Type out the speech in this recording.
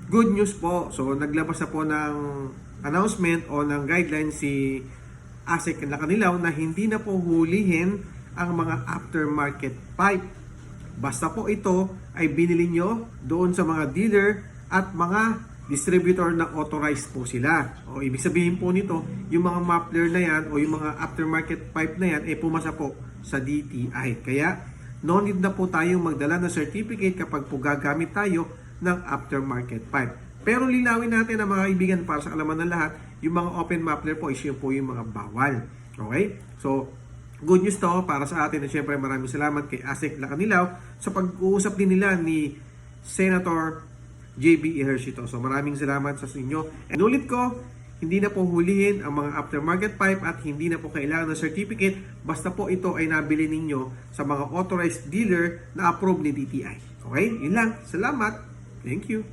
good news po. So naglabas na po ng announcement o ng guidelines si ASEC Lacanilaw na hindi na po hulihin ang mga aftermarket pipe. Basta po ito ay binili nyo doon sa mga dealer at mga distributor na authorized po sila. O ibig sabihin po nito, yung mga muffler na yan o yung mga aftermarket pipe na yan ay pumasa po sa DTI. Kaya no need na po tayong magdala ng certificate kapag po gagamit tayo ng aftermarket pipe. Pero linawin natin ang mga kaibigan para sa kalaman ng lahat, yung mga open muffler po is yun po yung mga bawal. Okay? So, good news to para sa atin at syempre maraming salamat kay ASEC Lacanilaw sa pag-uusap din nila ni Senator JB Ejercito. So maraming salamat sa inyo. And ulit ko, hindi na po hulihin ang mga aftermarket pipe at hindi na po kailangan ng certificate basta po ito ay nabili ninyo sa mga authorized dealer na approved ni DTI. Okay? Yun lang. Salamat. Thank you.